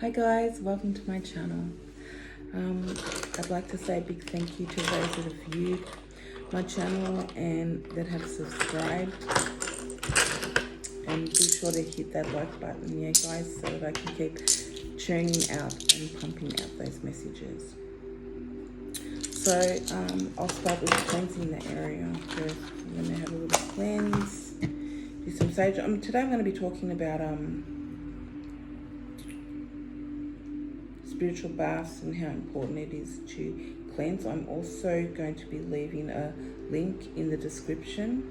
Hi guys, welcome to my channel. I'd like to say a big thank you to those that have viewed my channel and that have subscribed, and be sure to hit that like button, yeah guys, so that I can keep churning out and pumping out those messages. So I'll start with cleansing the area first. I'm going to have a little cleanse, do some sage. Today I'm going to be talking about spiritual baths and how important it is to cleanse. I'm also going to be leaving a link in the description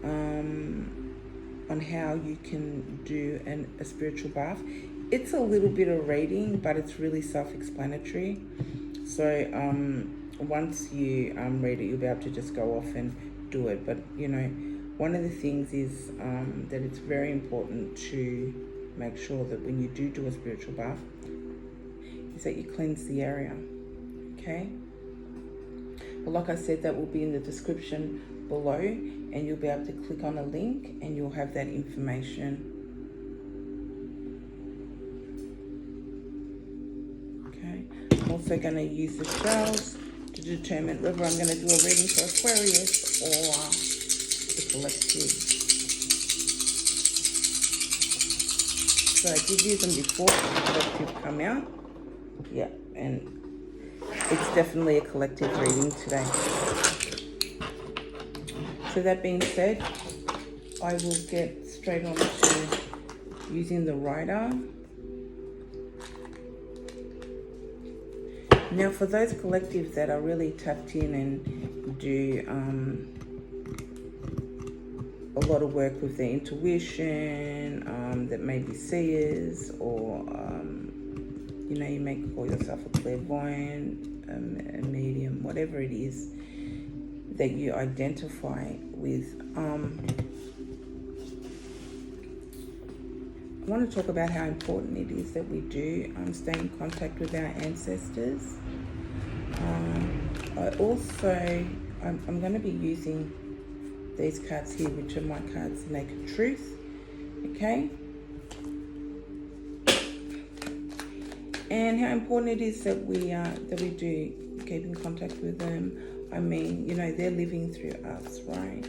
on how you can do a spiritual bath. It's a little bit of reading, but it's really self-explanatory. So once you read it, you'll be able to just go off and do it. But you know, one of the things is that it's very important to make sure that when you do a spiritual bath, is that you cleanse the area, okay? But like I said, that will be in the description below, and you'll be able to click on a link and you'll have that information. Okay, I'm also going to use the shells to determine whether I'm going to do a reading for Aquarius or the collective. So I did use them before the collective come out. Yeah, and it's definitely a collective reading today. So that being said, I will get straight on to using the Rider. Now for those collectives that are really tapped in and do a lot of work with their intuition, that may be seers, or you know, you may call yourself a clairvoyant, a medium, whatever it is that you identify with. I want to talk about how important it is that we do stay in contact with our ancestors. I'm going to be using these cards here, which are my cards, Naked Truth, okay? And how important it is that we do keep in contact with them. I mean, you know, they're living through us, right?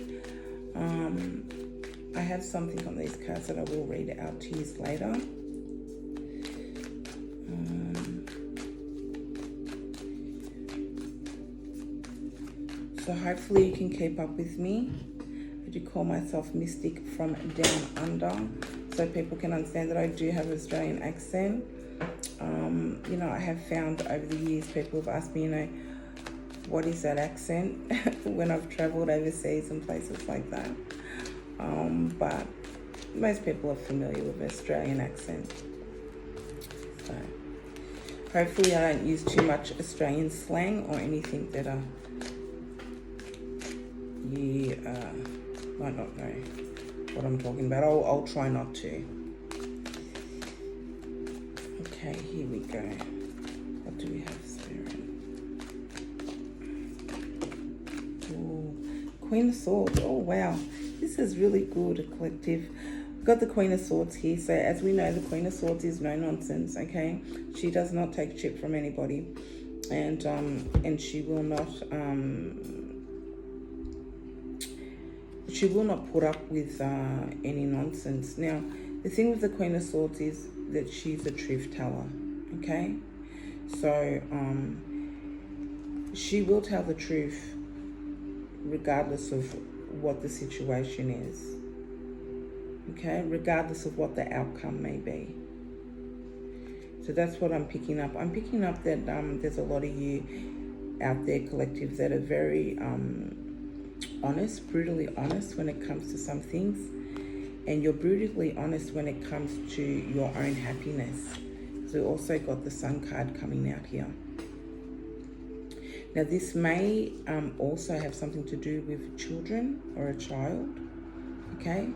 I have something on these cards that I will read out to you later. So hopefully you can keep up with me. I do call myself Mystic from Down Under, so people can understand that I do have an Australian accent. You know, I have found over the years people have asked me, you know, what is that accent when I've traveled overseas and places like that. But most people are familiar with Australian accent. So hopefully I don't use too much Australian slang or anything that you might not know what I'm talking about. I'll try not to. Okay, here we go. What do we have, Spirit? Ooh, Queen of Swords. Oh, wow. This is really good, a collective. We've got the Queen of Swords here. So as we know, the Queen of Swords is no nonsense, okay? She does not take shit from anybody. And she will not put up with any nonsense. Now, the thing with the Queen of Swords is that she's a truth teller, okay? So she will tell the truth regardless of what the situation is, okay? Regardless of what the outcome may be. So that's what I'm picking up. I'm picking up that there's a lot of you out there, collectives, that are very honest, brutally honest when it comes to some things. And you're brutally honest when it comes to your own happiness. So we also got the Sun card coming out here. Now this may also have something to do with children or a child, okay?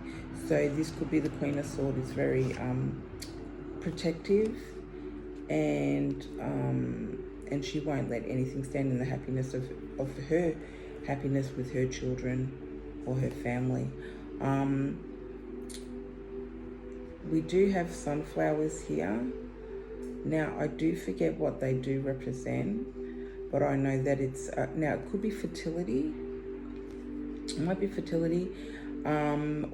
So this could be the Queen of Swords is very protective, and she won't let anything stand in the happiness of her happiness with her children or her family. We do have sunflowers here. Now, I do forget what they do represent, but I know that it's, now it could be fertility, it might be fertility,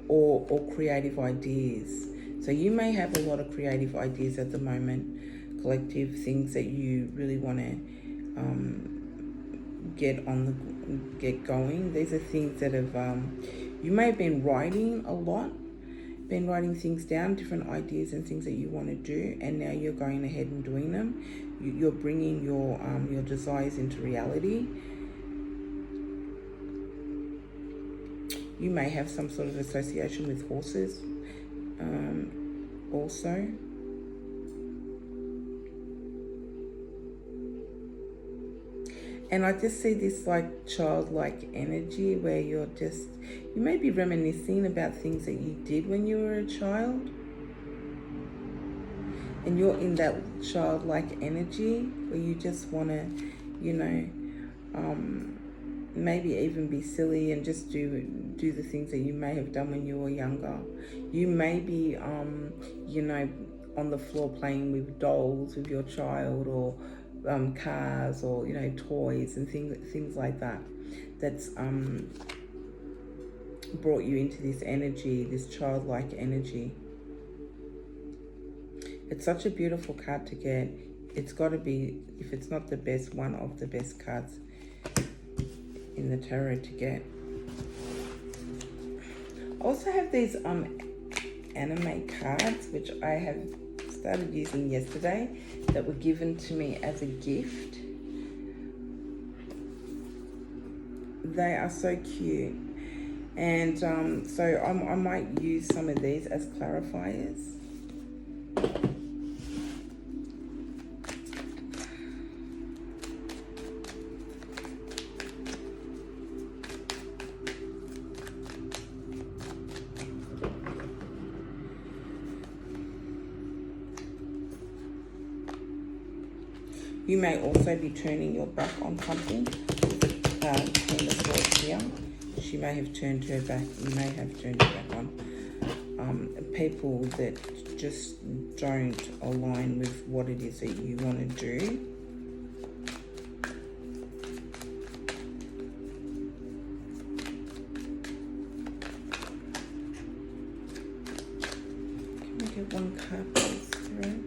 or creative ideas. So you may have a lot of creative ideas at the moment, collective things that you really want to get going. These are things that have, you may have been writing a lot, been writing things down, different ideas and things that you want to do, and now you're going ahead and doing them. You're bringing your desires into reality. You may have some sort of association with horses, also. And I just see this like childlike energy where you may be reminiscing about things that you did when you were a child. And you're in that childlike energy where you just want to, maybe even be silly and just do the things that you may have done when you were younger. You may be, on the floor playing with dolls with your child, or cars, or toys and things like that. That's brought you into this energy, this childlike energy. It's such a beautiful card to get. It's got to be, if it's not the best, one of the best cards in the tarot to get. I also have these anime cards, which I have started using yesterday, that were given to me as a gift. They are so cute. And so I might use some of these as clarifiers. You may also be turning your back on something. Queen of Swords here. She may have turned her back. You may have turned your back on people that just don't align with what it is that you want to do. Can we get one card, please, through?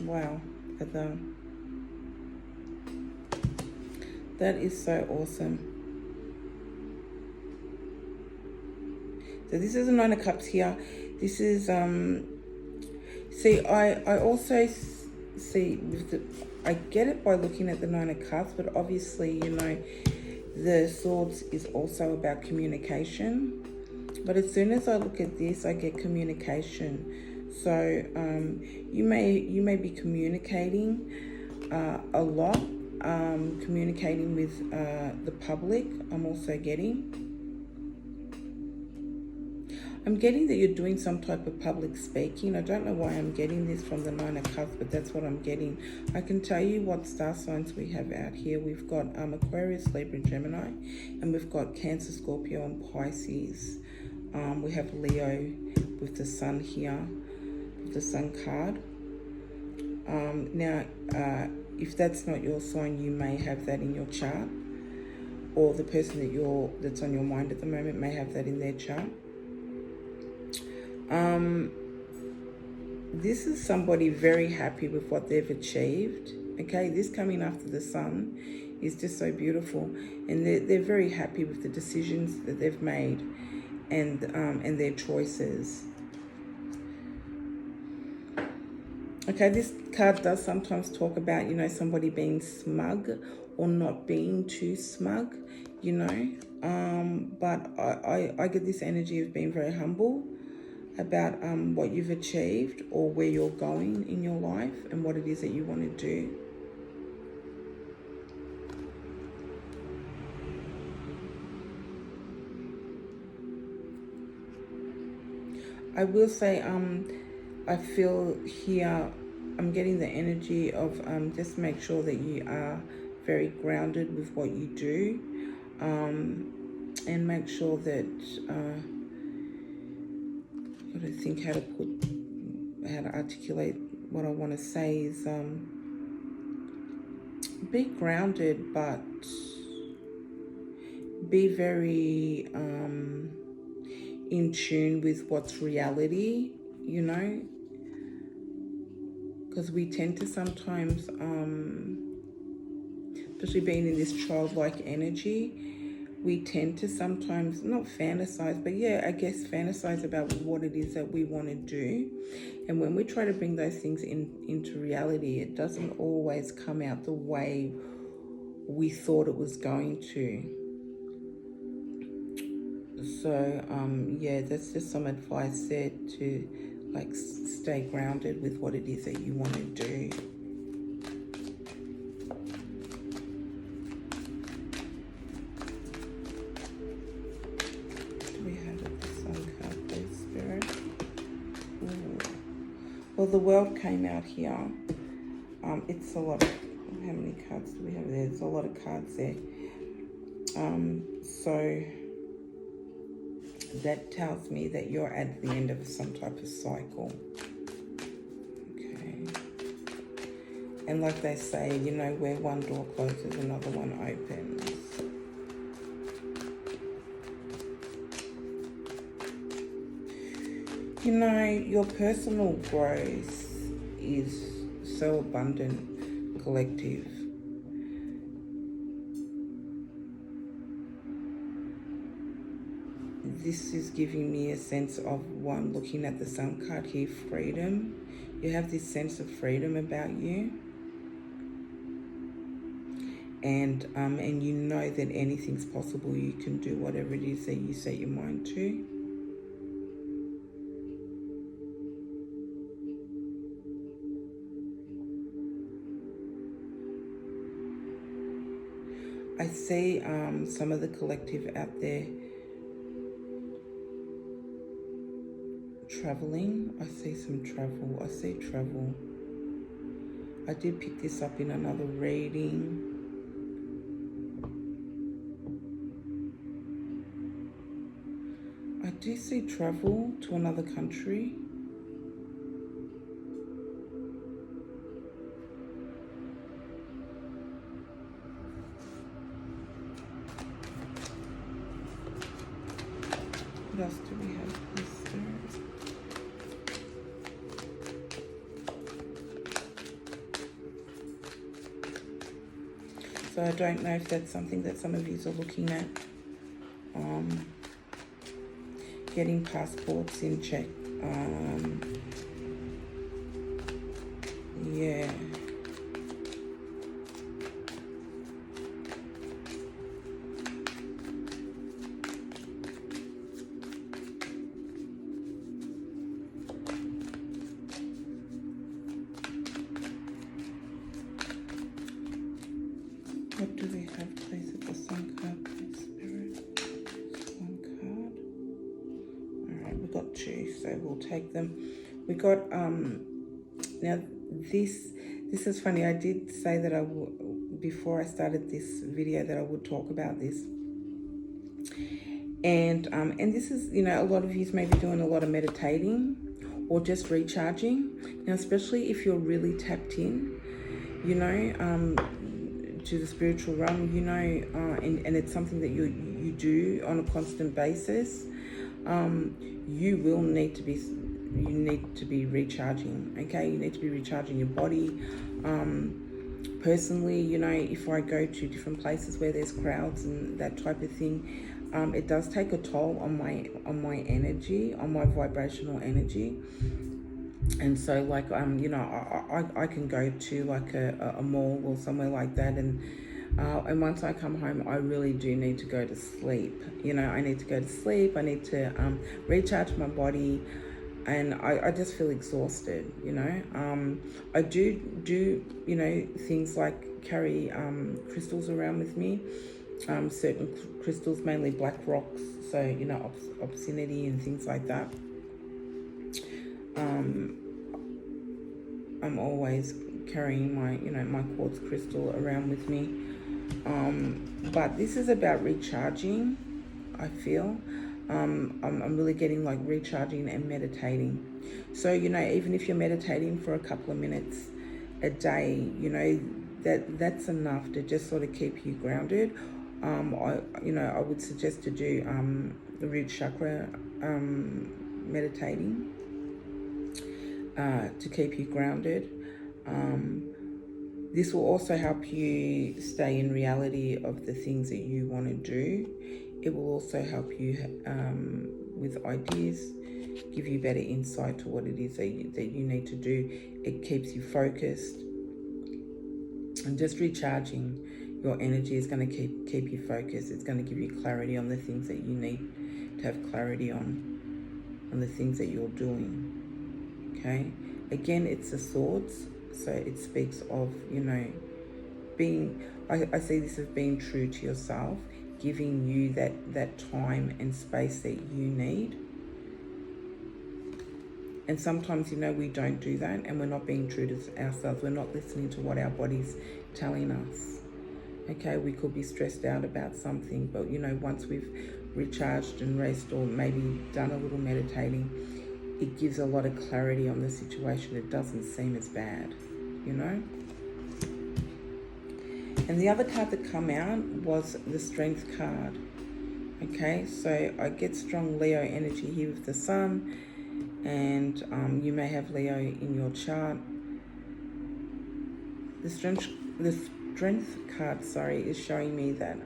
Wow, look at that. That is so awesome. So this is a Nine of Cups here. This is, see, I also see with the, I get it by looking at the Nine of Cups, but obviously, the Swords is also about communication. But as soon as I look at this, I get communication. So you may be communicating a lot, communicating with the public. I'm also getting that you're doing some type of public speaking. I don't know why I'm getting this from the Nine of Cups, but that's what I'm getting. I can tell you what star signs we have out here. We've got Aquarius, Libra, Gemini, and we've got Cancer, Scorpio, and Pisces. We have Leo with the Sun here, with the Sun card. Now, if that's not your sign, you may have that in your chart, or the person that's on your mind at the moment may have that in their chart. This is somebody very happy with what they've achieved. Okay, this coming after the Sun is just so beautiful, and they're very happy with the decisions that they've made and their choices. Okay, this card does sometimes talk about, somebody being smug or not being too smug, but I get this energy of being very humble about what you've achieved or where you're going in your life and what it is that you want to do. I will say, I feel here, I'm getting the energy of just make sure that you are very grounded with what you do, and make sure that I don't think how to articulate what I want to say is be grounded, but be very in tune with what's reality, you know, because we tend to sometimes, especially being in this childlike energy, we tend to sometimes not fantasize, but yeah, I guess fantasize about what it is that we want to do. And when we try to bring those things into reality, it doesn't always come out the way we thought it was going to. So yeah, that's just some advice there to like stay grounded with what it is that you want to do. Do we have the Sun card, please, Spirit? Ooh. Well, the World came out here. It's a lot of, how many cards do we have there? There's a lot of cards there. So that tells me that you're at the end of some type of cycle. Okay. And like they say, you know, where one door closes, another one opens. You know, your personal growth is so abundant, collective. This is giving me a sense of, one, looking at the Sun card here, freedom. You have this sense of freedom about you. And you know that anything's possible. You can do whatever it is that you set your mind to. I see some of the collective out there traveling. I see some travel. I see travel. I did pick this up in another reading. I do see travel to another country. What else do we have? So I don't know if that's something that some of you are looking at. Getting passports in check. Yeah. What do we have, please, at the Sun card, please, Spirit? Just one card. All right, we've got two, so we'll take them. We got, now this is funny. I did say that before I started this video that I would talk about this. And this is, you know, a lot of you may be doing a lot of meditating or just recharging. Now, especially if you're really tapped in, you know, to the spiritual realm, you know, and it's something that you do on a constant basis, you will need to be recharging. Okay, you need to be recharging your body. Personally, you know, if I go to different places where there's crowds and that type of thing, it does take a toll on my energy, on my vibrational energy. And so, like, you know, I can go to like a mall or somewhere like that, and once I come home, I really do need to go to sleep. You know, I need to go to sleep. I need to recharge my body, and I just feel exhausted. You know, I do you know, things like carry crystals around with me, certain crystals, mainly black rocks. So, you know, obscenity and things like that. I'm always carrying my, my quartz crystal around with me. But this is about recharging, I feel. I'm really getting like recharging and meditating. So, even if you're meditating for a couple of minutes a day, that's enough to just sort of keep you grounded. I would suggest to do the root chakra meditating to keep you grounded. This will also help you stay in reality of the things that you want to do. It will also help you with ideas, give you better insight to what it is that you need to do. It keeps you focused. And just recharging your energy is going to keep you focused. It's going to give you clarity on the things that you need to have clarity on the things that you're doing. Okay? Again, it's the swords. So it speaks of, being, I see this as being true to yourself, giving you that time and space that you need. And sometimes, we don't do that, and we're not being true to ourselves. We're not listening to what our body's telling us. Okay, we could be stressed out about something, but, once we've recharged and rest, or maybe done a little meditating, it gives a lot of clarity on the situation. It doesn't seem as bad, And the other card that come out was the Strength card. Okay, so I get strong Leo energy here with the Sun, and you may have Leo in your chart. The strength card, is showing me that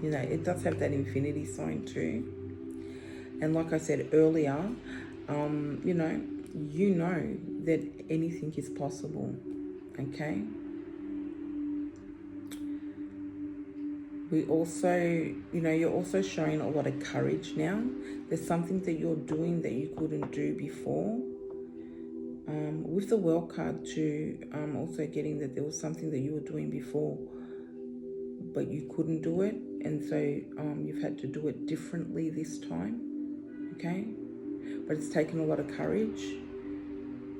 it does have that infinity sign too. And like I said earlier, you know that anything is possible. Okay. We also, you're also showing a lot of courage now. There's something that you're doing that you couldn't do before. With the World card too, also getting that there was something that you were doing before, but you couldn't do it. And so you've had to do it differently this time. Okay? But it's taken a lot of courage,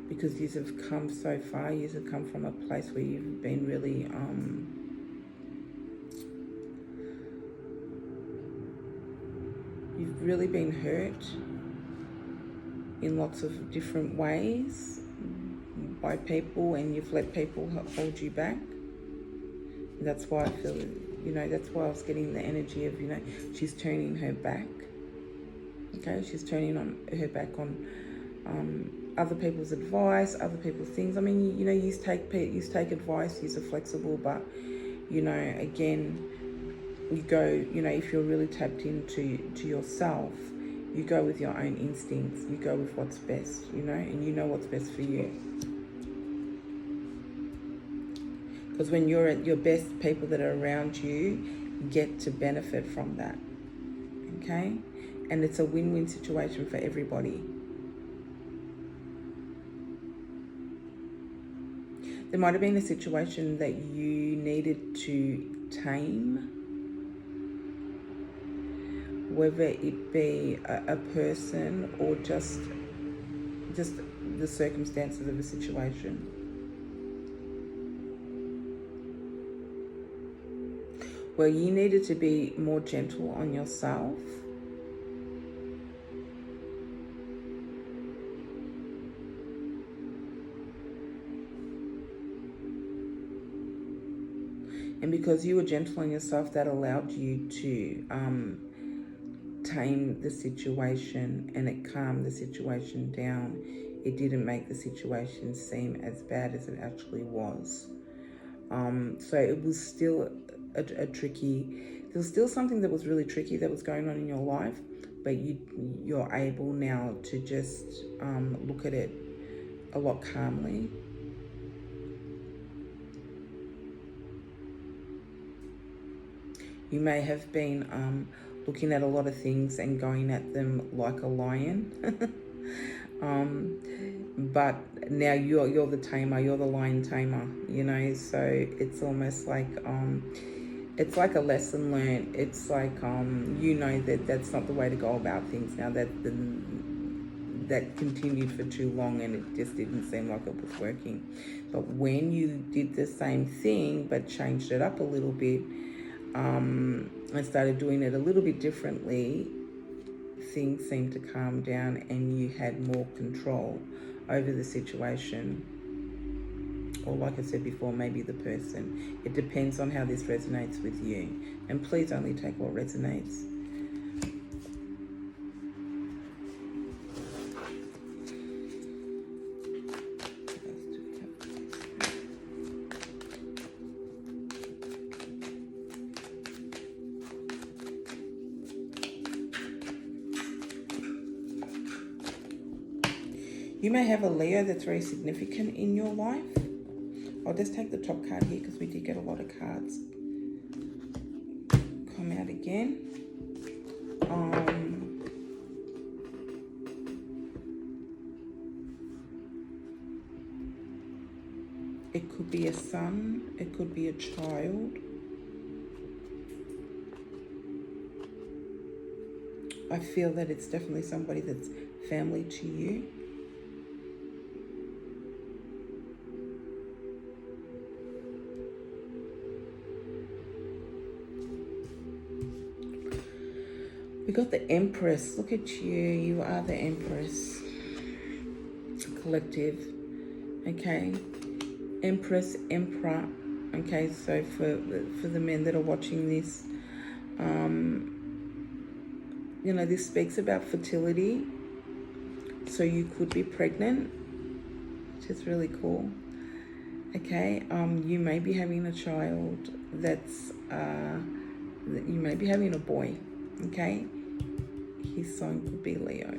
because you have come so far. You have come from a place where you've been really... You've really been hurt in lots of different ways by people, and you've let people hold you back. And that's why I feel, that's why I was getting the energy of, she's turning her back. Okay, she's turning her back on other people's advice, other people's things. I mean, you take advice, you're flexible, but, again, you go, if you're really tapped into yourself, you go with your own instincts, you go with what's best, and you know what's best for you. Because when you're at your best, people that are around you get to benefit from that. Okay? And it's a win-win situation for everybody. There might have been a situation that you needed to tame, whether it be a person or just the circumstances of a situation. Well, you needed to be more gentle on yourself. And because you were gentle on yourself, that allowed you to tame the situation, and it calmed the situation down. It didn't make the situation seem as bad as it actually was. So it was still a tricky, there was still something that was really tricky that was going on in your life, but you're able now to just look at it a lot calmly. You may have been looking at a lot of things and going at them like a lion. But now you're the tamer, you're the lion tamer, so it's almost like it's like a lesson learned. It's like that that's not the way to go about things now, that that continued for too long and it just didn't seem like it was working. But when you did the same thing but changed it up a little bit, and started doing it a little bit differently, things seemed to calm down and you had more control over the situation. Or like I said before, maybe the person. It depends on how this resonates with you. And please only take what resonates. You may have a Leo that's very significant in your life. I'll just take the top card here because we did get a lot of cards come out again. It could be a son, it could be a child. I feel that it's definitely somebody that's family to you. We got the Empress. Look at you. You are the Empress. Collective. Okay. Empress, Emperor. Okay, so for the men that are watching this, you know, this speaks about fertility. So you could be pregnant, which is really cool. Okay. You may be having a child that's, you may be having a boy. Okay, his sign could be Leo.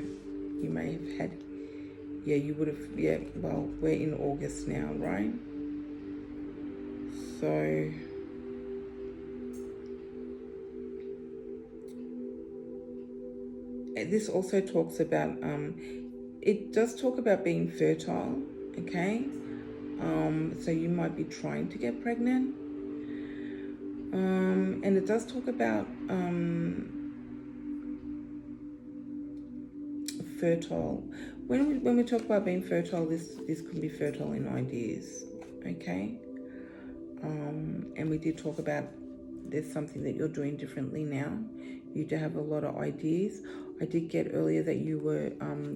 You may have had, yeah, you would have, yeah, well, we're in August now, right? So, this also talks about, it does talk about being fertile, okay? So you might be trying to get pregnant. And it does talk about, fertile. When we talk about being fertile, this could be fertile in ideas, okay? And we did talk about there's something that you're doing differently now. You do have a lot of ideas. I did get earlier that you were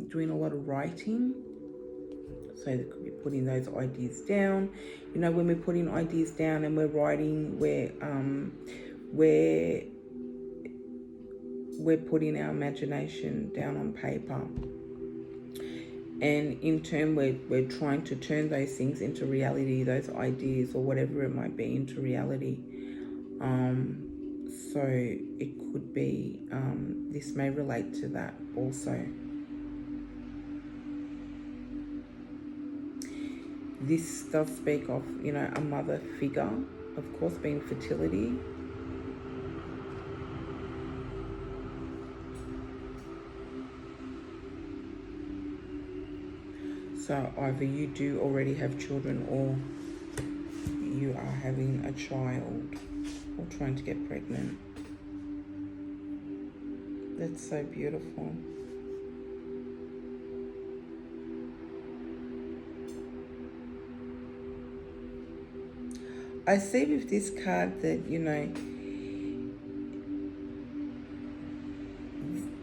doing a lot of writing, so that could be putting those ideas down. You know, when we're putting ideas down and we're writing, we're putting our imagination down on paper, and in turn we're trying to turn those things into reality, those ideas or whatever it might be, into reality. So it could be, this may relate to that also. This does speak of, you know, a mother figure, of course, being fertility. So either you do already have children or you are having a child or trying to get pregnant. That's so beautiful. I see with this card that, you know,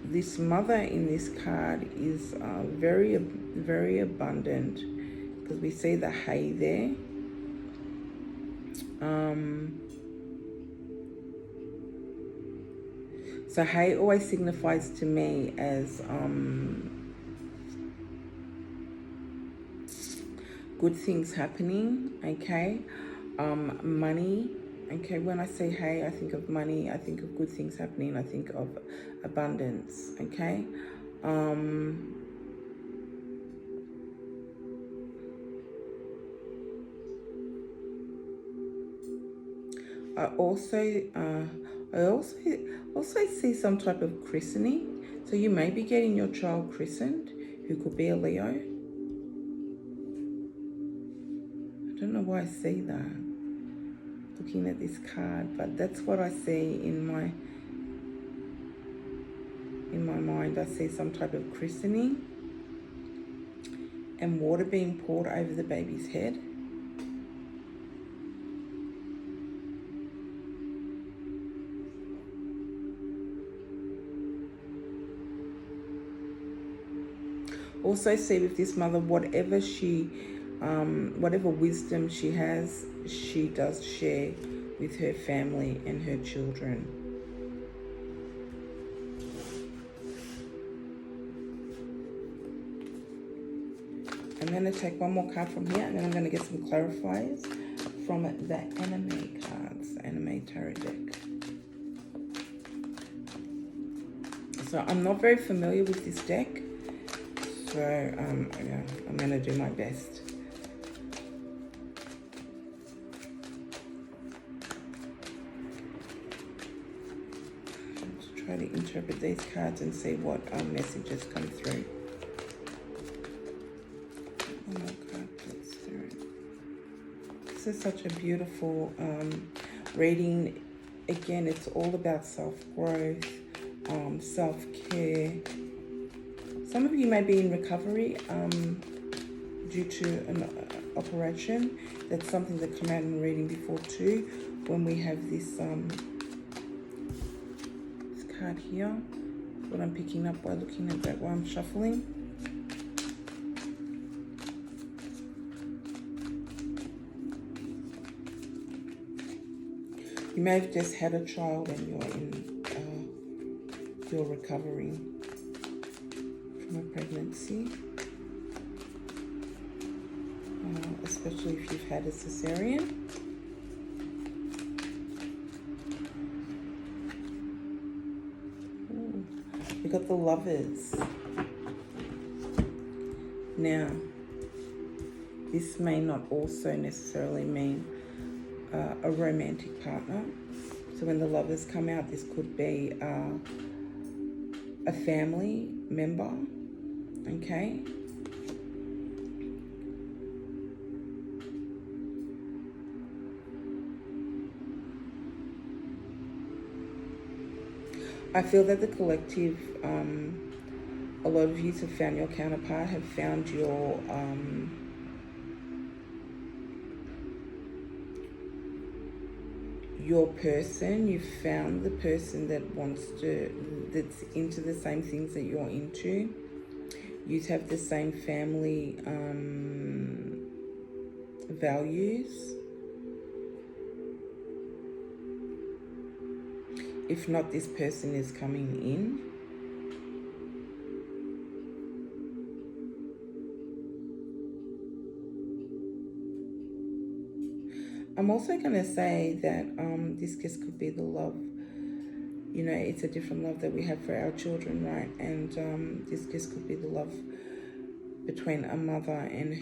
this mother in this card is very, very abundant, because we see the hay there. So hay always signifies to me as good things happening, okay? Money, okay? When I say hay, I think of money, I think of good things happening, I think of abundance, okay? I also see some type of christening. So you may be getting your child christened, who could be a Leo. I don't know why I see that, looking at this card, but that's what I see in my mind. I see some type of christening. and water being poured over the baby's head. Also see with this mother, whatever wisdom she has, she does share with her family and her children. I'm going to take one more card from here, and then I'm going to get some clarifiers from the Anime cards, Anime Tarot deck. So I'm not very familiar with this deck, so yeah, I'm going to do my best. Let's try to interpret these cards and see what messages come through. This is such a beautiful reading. Again, it's all about self-growth, self-care. Some of you may be in recovery due to an operation. That's something that came out in reading before too, when we have this, this card here. That's what I'm picking up by looking at that while I'm shuffling. You may have just had a child and you're recovering from a pregnancy, especially if you've had a cesarean. Ooh, we got the Lovers. Now, this may not also necessarily mean a romantic partner. So when the Lovers come out, this could be a family member, okay? I feel that the collective, a lot of you have found your counterpart, have found your person. You've found the person that that's into the same things that you're into. You have the same family values. If not, this person is coming in. I'm also going to say that this just could be the love. You know, it's a different love that we have for our children, right? And this just could be the love between a mother and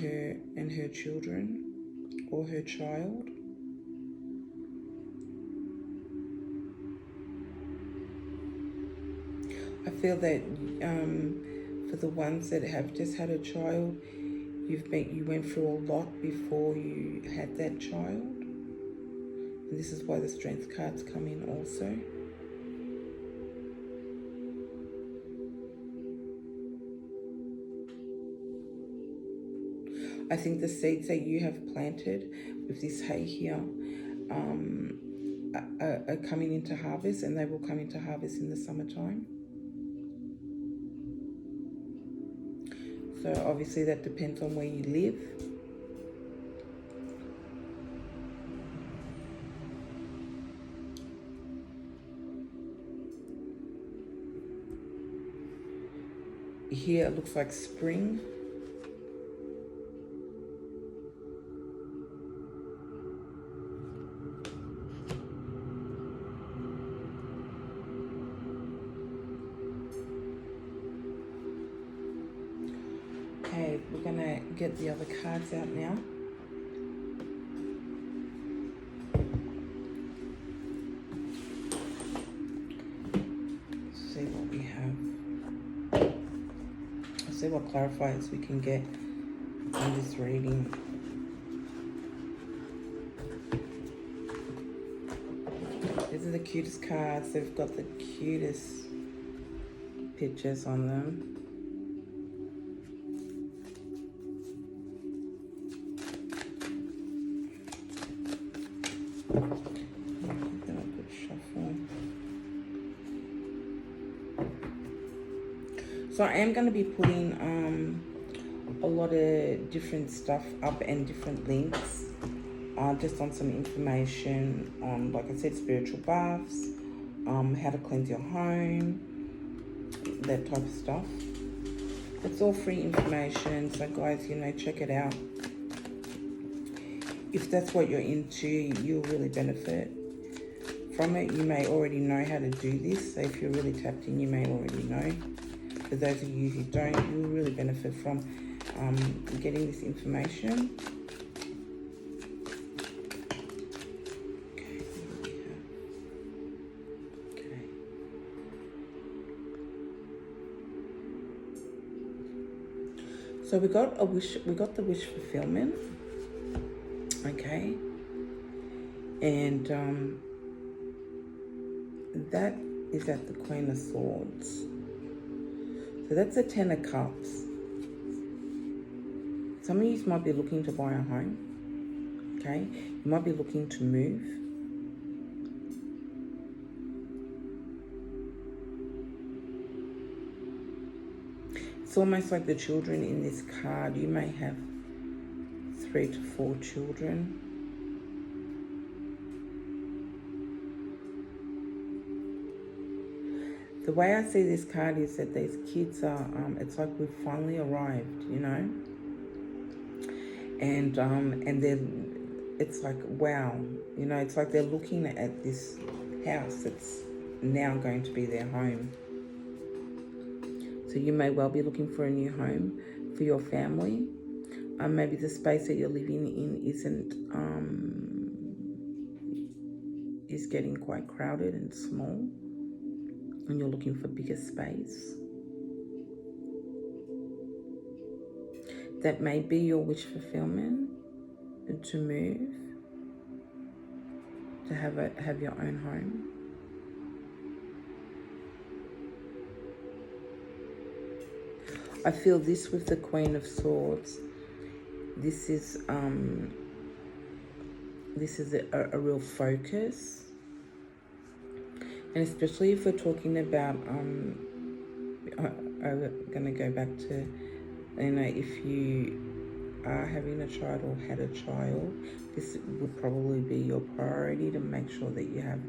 her children or her child. I feel that for the ones that have just had a child, you went through a lot before you had that child. And this is why the Strength cards come in also. I think the seeds that you have planted with this hay here are coming into harvest, and they will come into harvest in the summertime. So obviously that depends on where you live. Here it looks like spring. Okay, we're gonna get the other cards out now. Let's see what we have. Let's see what clarifiers we can get in this reading. These are the cutest cards. They've got the cutest pictures on them. So I am going to be putting a lot of different stuff up and different links, just on some information on, like I said, spiritual baths, how to cleanse your home, that type of stuff. It's all free information, so guys, check it out. If that's what you're into, you'll really benefit from it. You may already know how to do this, so if you're really tapped in, you may already know. For those of you who don't, you'll really benefit from getting this information. Okay. So we got the wish fulfillment. Okay. And that is at the Queen of Swords. So that's the Ten of Cups. Some of you might be looking to buy a home. Okay. You might be looking to move. It's almost like the children in this card. You may have 3 to 4 children. The way I see this card is that these kids are, it's like we've finally arrived, and it's like, wow, it's like they're looking at this house that's now going to be their home. So you may well be looking for a new home for your family. Maybe the space that you're living in is getting quite crowded and small, and you're looking for bigger space. That may be your wish fulfillment, to move, to have your own home. I feel this with the Queen of Swords. This is a real focus, and especially if we're talking about I'm gonna go back to, if you are having a child or had a child, this would probably be your priority, to make sure that you have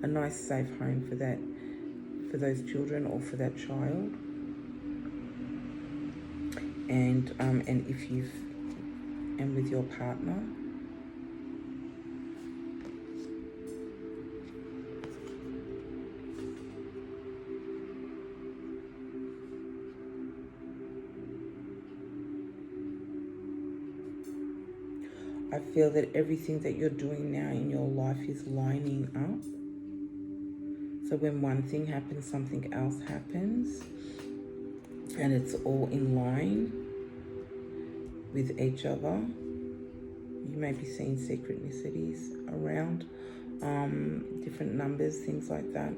a nice safe home for those children or for that child. And if and with your partner. I feel that everything that you're doing now in your life is lining up. So when one thing happens, something else happens, and it's all in line with each other. You may be seeing synchronicities around, different numbers, things like that.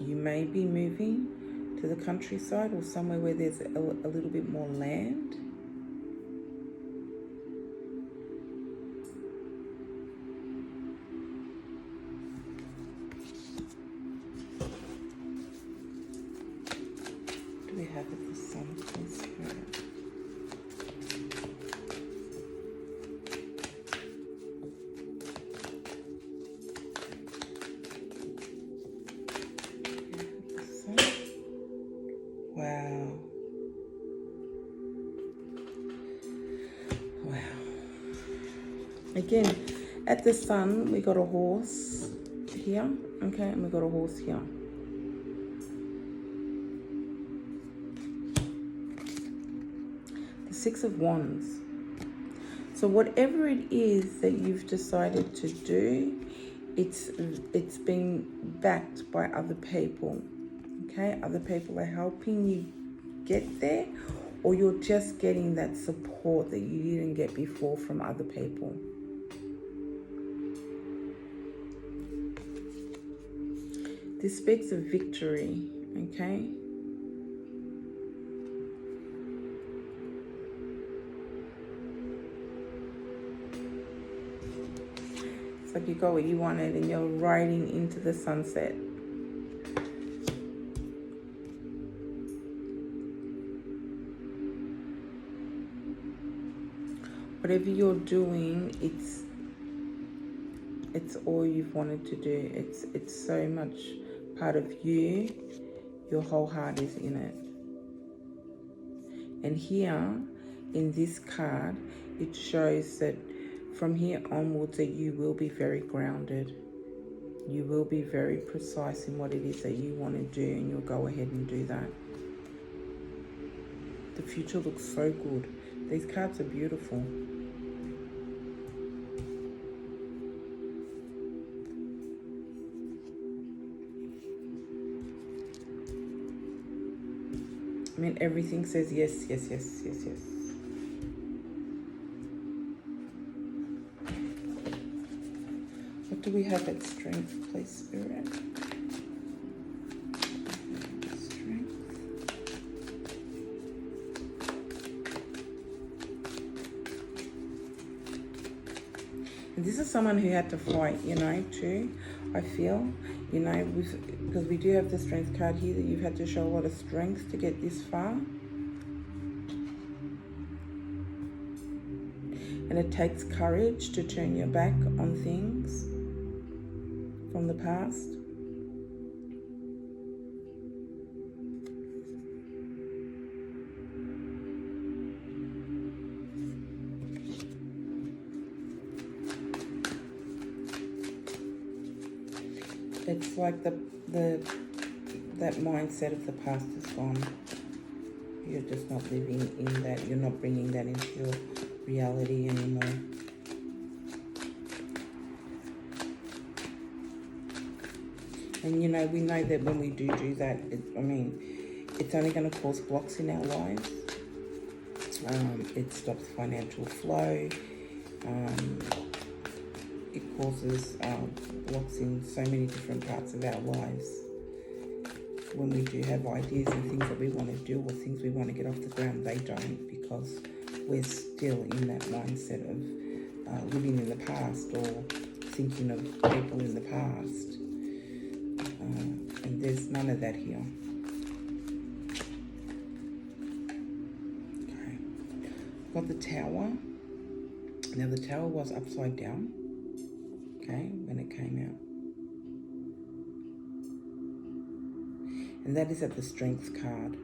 You may be moving to the countryside or somewhere where there's a little bit more land. Do we have it, the Sun, please? Wow. Again, at the Sun, we got a horse here, okay, and we got a horse here. The Six of Wands. So whatever it is that you've decided to do, it's being backed by other people. Okay, other people are helping you get there, or you're just getting that support that you didn't get before from other people. This speaks of victory, okay? It's like you got what you wanted and you're riding into the sunset. Whatever you're doing, it's all you've wanted to do. It's so much part of you. Your whole heart is in it. And here in this card, it shows that from here onwards that you will be very grounded. You will be very precise in what it is that you want to do, and you'll go ahead and do that. The future looks so good. These cards are beautiful. I mean, everything says yes, yes, yes, yes, yes. What do we have at strength, please, Spirit? Strength. And this is someone who had to fight, you know, too, I feel. You know, because we do have the strength card here, that you've had to show a lot of strength to get this far. And it takes courage to turn your back on things from the past. It's like that mindset of the past is gone. You're just not living in that. You're not bringing that into your reality anymore. And you know, we know that when we do that, it's only going to cause blocks in our lives. It stops financial flow. It causes blocks in so many different parts of our lives. When we do have ideas and things that we want to do or things we want to get off the ground, they don't, because we're still in that mindset of living in the past or thinking of people in the past. And there's none of that here. Okay. Got the Tower. Now the Tower was upside down, okay, when it came out. And that is at the Strength card.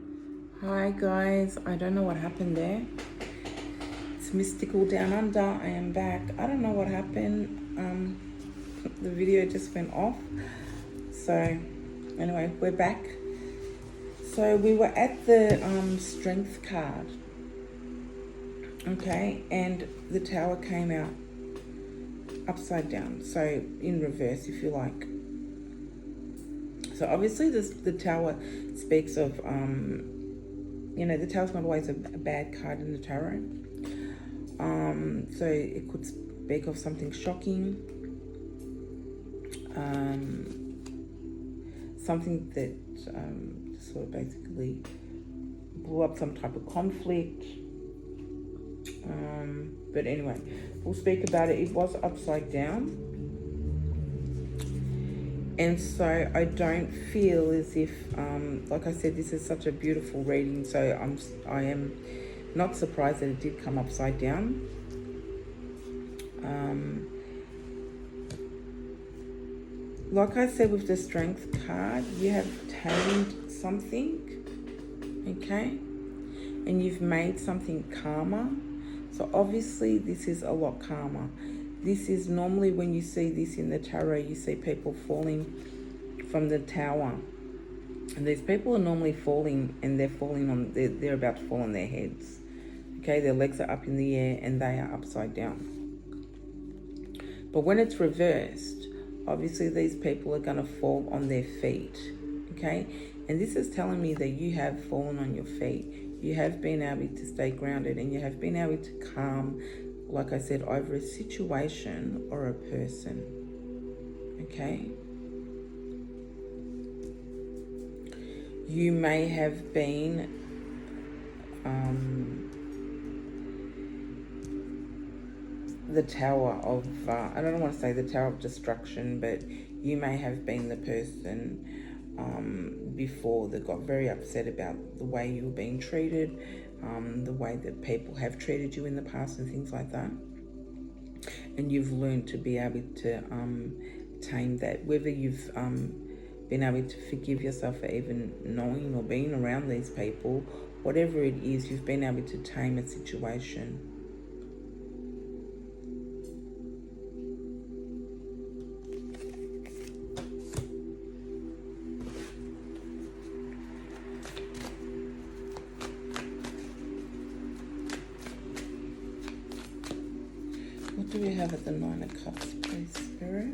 Hi guys, I don't know what happened there. It's Mystical Down Under. I am back. I don't know what happened. The video just went off. So anyway, we're back. So we were at the Strength card. Okay, and the Tower came out upside down. So in reverse, if you like. So obviously the Tower speaks of, you know, the Tower's not always a bad card in the tarot. So it could speak of something shocking, something that sort of basically blew up some type of conflict. But anyway, we'll speak about it. It was upside down. And so I don't feel as if, like I said, this is such a beautiful reading. So I am not surprised that it did come upside down. Like I said with the Strength card, you have tamed something, okay? And you've made something calmer. So obviously this is a lot calmer. This is normally when you see this in the tarot, you see people falling from the Tower. And these people are normally falling, and they're falling on, they're about to fall on their heads. Okay, their legs are up in the air and they are upside down. But when it's reversed, obviously these people are going to fall on their feet. Okay, and this is telling me that you have fallen on your feet. You have been able to stay grounded, and you have been able to calm, like I said, over a situation or a person. Okay? You may have been the tower of, I don't want to say the tower of destruction, but you may have been the person before that got very upset about the way you were being treated, the way that people have treated you in the past and things like that. And you've learned to be able to tame that, whether you've been able to forgive yourself for even knowing or being around these people, whatever it is, you've been able to tame a situation. What do we have at the Nine of Cups, please, Spirit?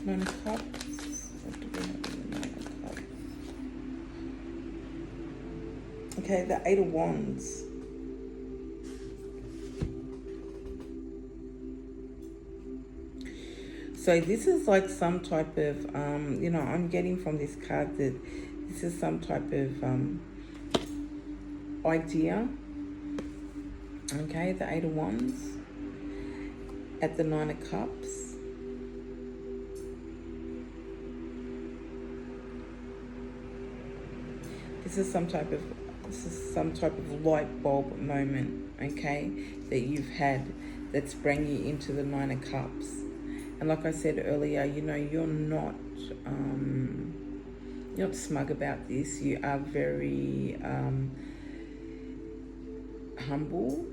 Nine of Cups. What do we have in the Nine of Cups? Okay, the Eight of Wands. So this is like some type of, I'm getting from this card that this is some type of idea. Okay, the Eight of Wands at the Nine of Cups. This is some type of light bulb moment, okay, that you've had that's bringing you into the Nine of Cups. And like I said earlier, you're not smug about this. You are very humble.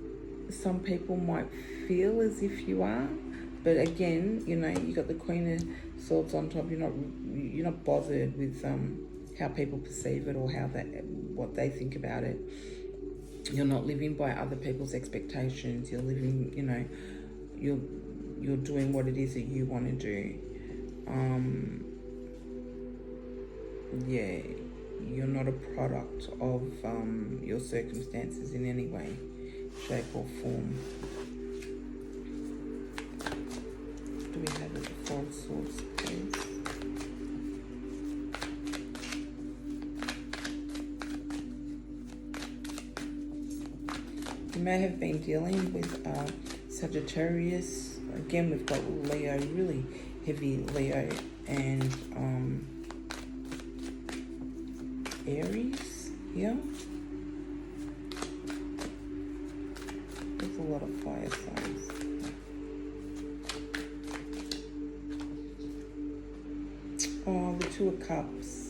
Some people might feel as if you are, but again, you got the Queen of Swords on top. You're not bothered with how people perceive it or what they think about it. You're not living by other people's expectations. You're living, you're doing what it is that you want to do. You're not a product of your circumstances in any way, shape or form. Do we have the Four of Swords, please? You may have been dealing with Sagittarius. Again, we've got Leo, really heavy Leo, and Aries here. There's a lot of fire signs. Oh, the Two of Cups.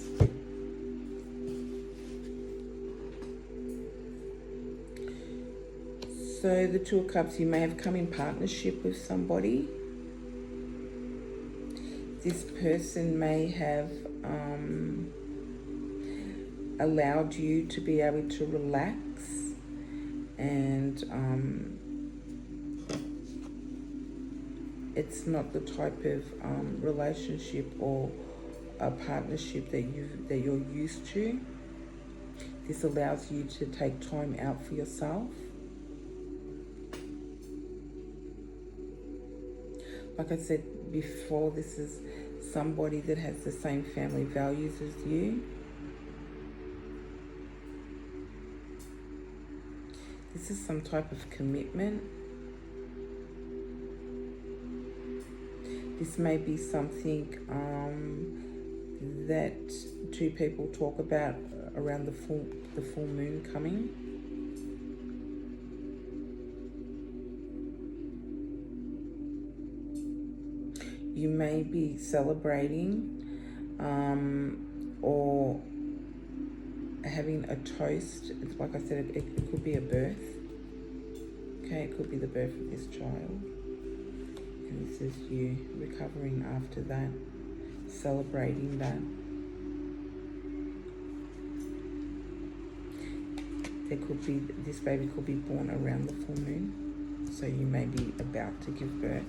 So the Two of Cups, you may have come in partnership with somebody. This person may have allowed you to be able to relax and it's not the type of relationship or a partnership that you're used to. This allows you to take time out for yourself. Like I said before, this is somebody that has the same family values as you. This is some type of commitment. This may be something that two people talk about around the full moon coming. You may be celebrating or having a toast. It's like I said, it could be a birth. Okay, it could be the birth of this child. And this is you recovering after that, celebrating that. This baby could be born around the full moon. So you may be about to give birth.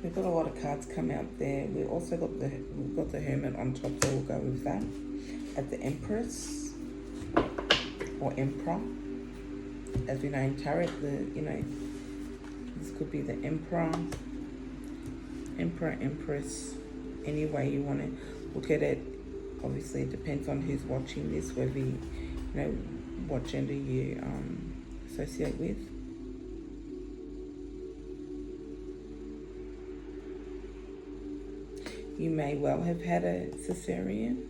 We've got a lot of cards come out there. We've got the Hermit on top, so we'll go with that. At the Empress or Emperor, as we know in tarot, this could be the Emperor, Empress, any way you want to look at it. Obviously, it depends on who's watching this, whether you know what gender you associate with. You may well have had a cesarean.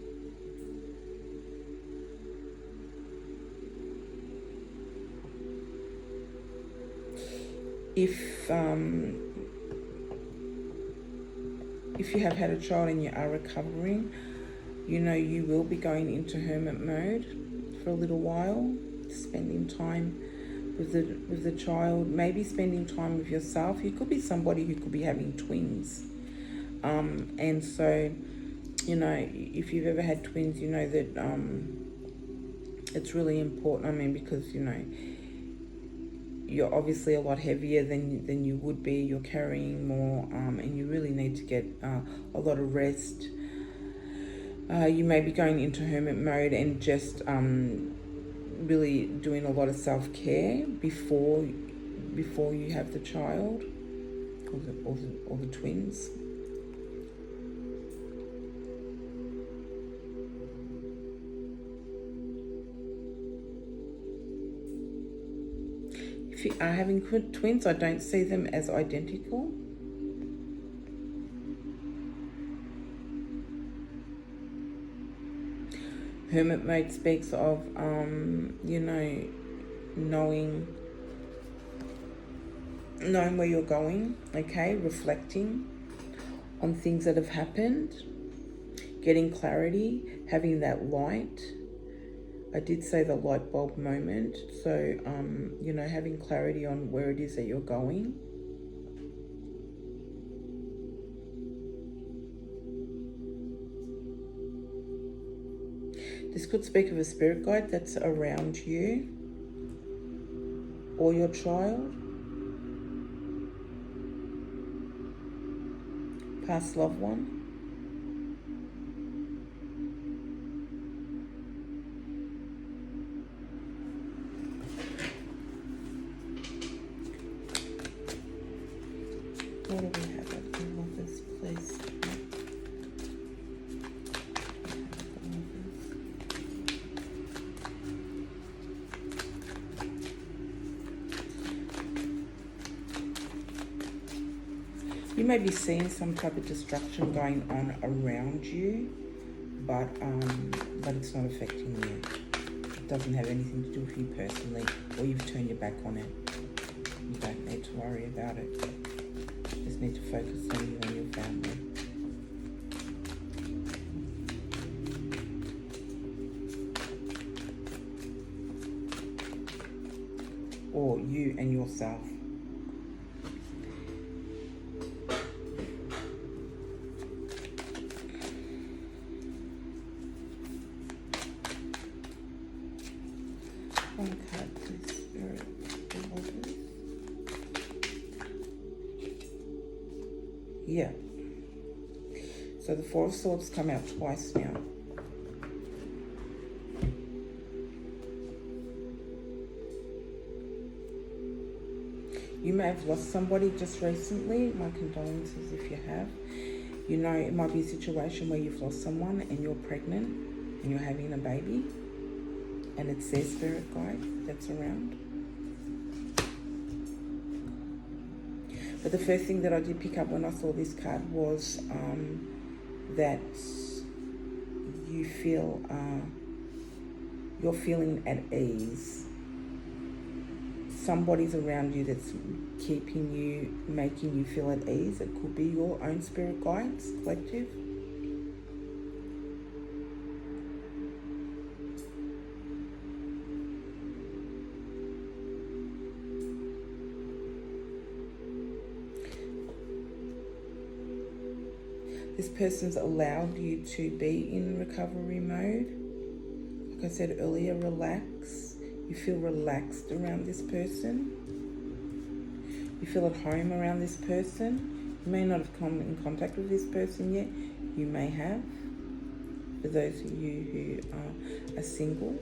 If you have had a child and you are recovering, you know you will be going into hermit mode for a little while, spending time with the child, maybe spending time with yourself. You could be somebody who could be having twins. And so, you know, if you've ever had twins, you know that it's really important. I mean, because, you know, you're obviously a lot heavier than you would be. You're carrying more, and you really need to get a lot of rest. You may be going into hermit mode and just really doing a lot of self-care before you have the child or the twins. If you are having twins, I don't see them as identical. Hermit mode speaks of, you know, knowing where you're going, okay, reflecting on things that have happened, getting clarity, having that light. I did say the light bulb moment, so, you know, having clarity on where it is that you're going. This could speak of a spirit guide that's around you or your child, past loved one. What do we have at the Lovers, please? You may be seeing some type of destruction going on around you, but it's not affecting you. It doesn't have anything to do with you personally, or you've turned your back on it. You don't need to worry about it. You just need to focus on you and your family. Or you and yourself. One card, please, Spirit. Yeah. So the Four of Swords come out twice now. You may have lost somebody just recently. My condolences if you have. You know, it might be a situation where you've lost someone and you're pregnant and you're having a baby, and it's their spirit guide that's around. But the first thing that I did pick up when I saw this card was that you feel, you're feeling at ease. Somebody's around you that's keeping you, making you feel at ease. It could be your own spirit guides, collective. This person's allowed you to be in recovery mode. Like I said earlier, relax. You feel relaxed around this person. You feel at home around this person. You may not have come in contact with this person yet. You may have. For those of you who are single.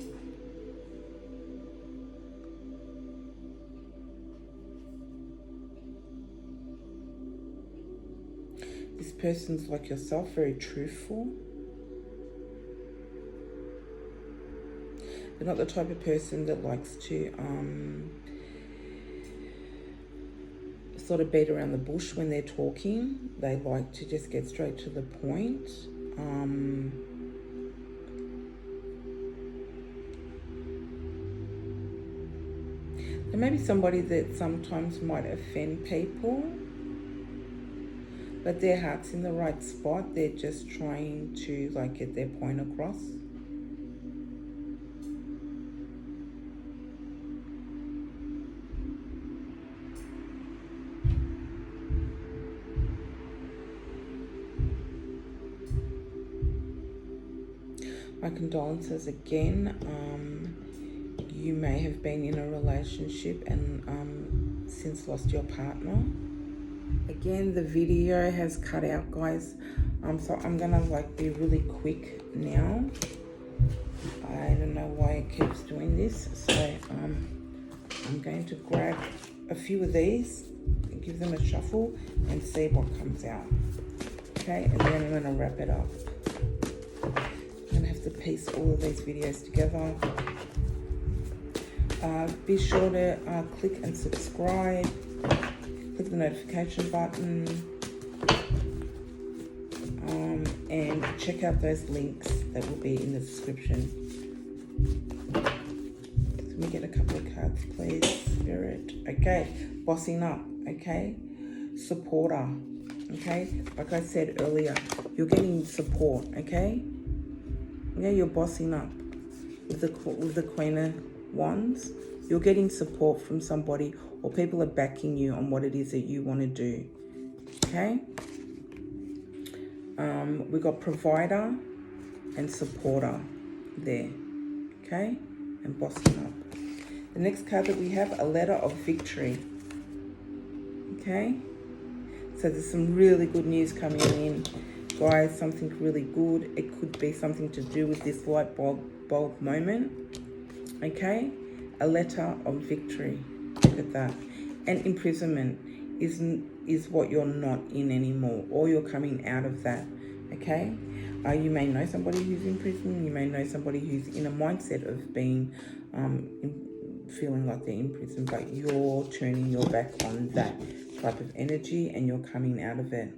This person's like yourself, very truthful. They're not the type of person that likes to sort of beat around the bush when they're talking. They like to just get straight to the point. There may be somebody that sometimes might offend people, but their heart's in the right spot. They're just trying to like get their point across. My condolences again. You may have been in a relationship and since lost your partner. Again, the video has cut out, guys. So I'm gonna like be really quick now. I don't know why it keeps doing this. So I'm going to grab a few of these and give them a shuffle and see what comes out. Okay, and then I'm gonna wrap it up. I'm gonna have to piece all of these videos together. Be sure to click and subscribe. Click the notification button. And check out those links that will be in the description. Let me get a couple of cards, please, Spirit. Okay, bossing up, okay? Supporter, okay? Like I said earlier, you're getting support, okay? Yeah, you're bossing up with the Queen of Wands. You're getting support from somebody, or people are backing you on what it is that you want to do, okay? We got provider and supporter there, okay? And bossing up. The next card that we have, a letter of victory, okay? So there's some really good news coming in, guys, something really good. It could be something to do with this light bulb moment, okay? A letter of victory, look at that. And imprisonment is what you're not in anymore, or you're coming out of that, okay? You may know somebody who's in prison. You may know somebody who's in a mindset of being, feeling like they're in prison, but you're turning your back on that type of energy and you're coming out of it.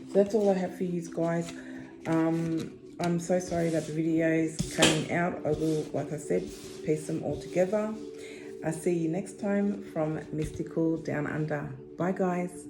So that's all I have for you guys. I'm so sorry that the videos coming out. I will, like I said, piece them all together. I'll see you next time from Mystical Down Under. Bye, guys.